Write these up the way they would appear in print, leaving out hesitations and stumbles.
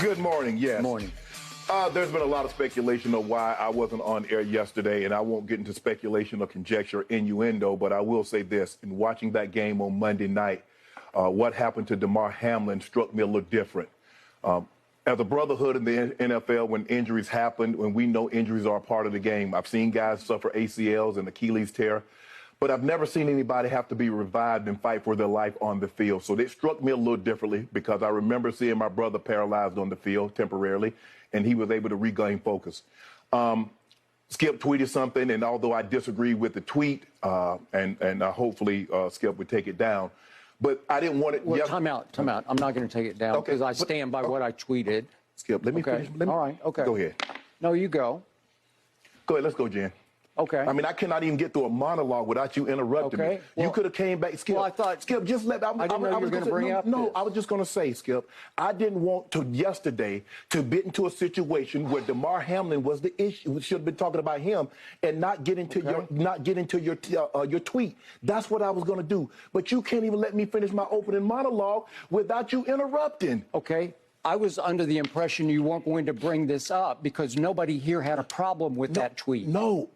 Good morning, yes. Morning. There's been a lot of speculation of why I wasn't on air yesterday, and I won't get into speculation or conjecture, innuendo, but I will say this. In watching that game on Monday night, what happened to Damar Hamlin struck me a little different. As a brotherhood in the NFL, when injuries happen, when we know injuries are a part of the game, I've seen guys suffer ACLs and Achilles tear, but I've never seen anybody have to be revived and fight for their life on the field. So it struck me a little differently because I remember seeing my brother paralyzed on the field temporarily, and he was able to regain focus. Skip tweeted something, and although I disagree with the tweet, and hopefully Skip would take it down, but I didn't want it. Well, time out. I'm not going to take it down because I stand by what I tweeted. Skip, let me finish. All right, okay. Go ahead. No, you go. Go ahead, let's go, Jen. Okay. I mean, I cannot even get through a monologue without you interrupting me. Well, you could have came back, Skip. Well, I thought, Skip, just let. I didn't know you were going to bring up No, this. I was just going to say, Skip, I didn't want to yesterday to get into a situation where Damar Hamlin was the issue. We should have been talking about him and not get into your tweet. That's what I was going to do. But you can't even let me finish my opening monologue without you interrupting. Okay. I was under the impression you weren't going to bring this up because nobody here had a problem with that tweet. No.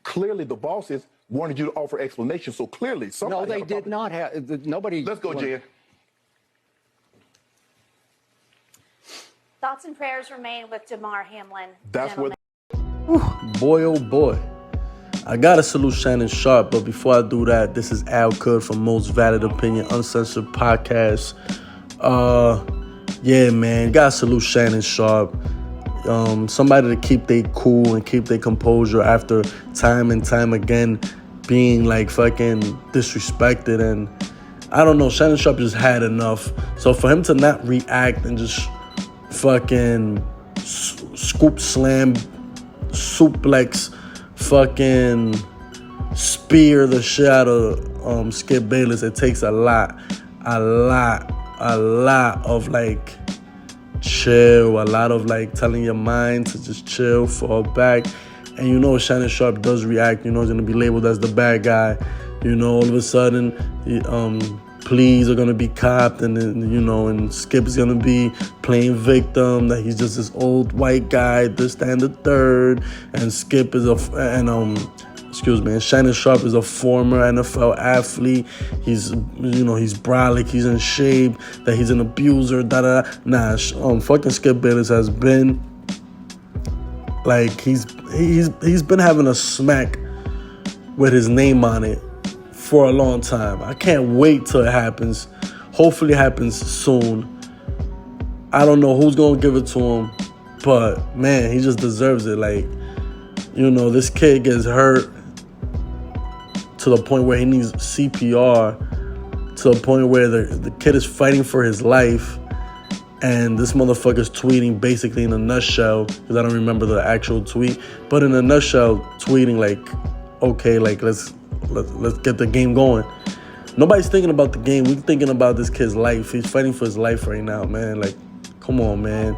Clearly, the bosses wanted you to offer explanation. So clearly, somebody. No, they did not have. Nobody. Let's go, Jen. Thoughts and prayers remain with Damar Hamlin. That's what. Boy, oh boy. I gotta salute Shannon Sharp, but before I do that, this is Al Kud from Most Valid Opinion Uncensored Podcast. Yeah, man, gotta salute Shannon Sharp. Somebody to keep they cool and keep their composure after time and time again being like fucking disrespected. And I don't know, Shannon Sharp just had enough. So for him to not react and just fucking scoop slam, suplex, fucking spear the shit out of Skip Bayless, it takes a lot of like chill, a lot of like telling your mind to just chill, fall back. And you know Shannon Sharp does react, you know he's gonna be labeled as the bad guy. You know, all of a sudden pleas are gonna be copped, and then, you know, and Skip is gonna be playing victim, that he's just this old white guy, this, that, and the third. And Skip is Shannon Sharp is a former NFL athlete. He's, you know, he's brolic, he's in shape, that he's an abuser, Nah, fucking Skip Bayless has been, like, he's been having a smack with his name on it for a long time. I can't wait till it happens. Hopefully it happens soon. I don't know who's gonna give it to him, but man, he just deserves it. Like, you know, this kid gets hurt to the point where he needs CPR, to the point where the kid is fighting for his life, and this motherfucker's tweeting basically in a nutshell, because I don't remember the actual tweet, but in a nutshell, tweeting like, okay, like let's get the game going. Nobody's thinking about the game. We're thinking about this kid's life. He's fighting for his life right now, man. Like, come on, man.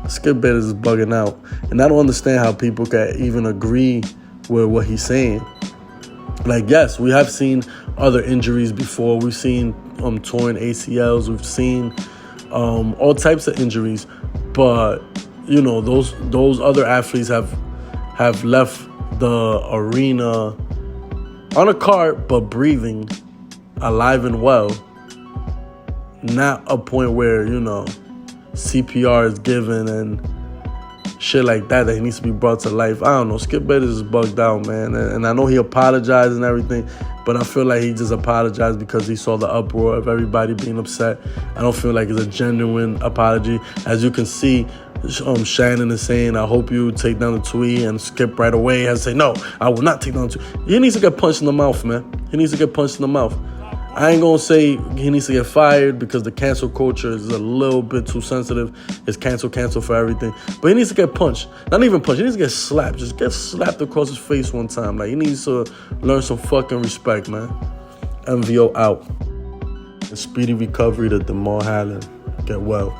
Skip Bayless is bugging out, and I don't understand how people can even agree with what he's saying. Like, yes, we have seen other injuries before. We've seen torn ACLs. We've seen all types of injuries. But, you know, those other athletes have left the arena on a cart, but breathing, alive and well. Not a point where, you know, CPR is given and shit like that he needs to be brought to life. I don't know. Skip Bayless is bugged out, man. And I know he apologized and everything, but I feel like he just apologized because he saw the uproar of everybody being upset. I don't feel like it's a genuine apology. As you can see, Shannon is saying, I hope you take down the tweet, and Skip right away has to say, no, I will not take down the tweet. He needs to get punched in the mouth, man. He needs to get punched in the mouth. I ain't gonna say he needs to get fired because the cancel culture is a little bit too sensitive. It's cancel for everything. But he needs to get punched. Not even punched. He needs to get slapped. Just get slapped across his face one time. Like, he needs to learn some fucking respect, man. MVO out. And speedy recovery to Damar Hamlin. Get well.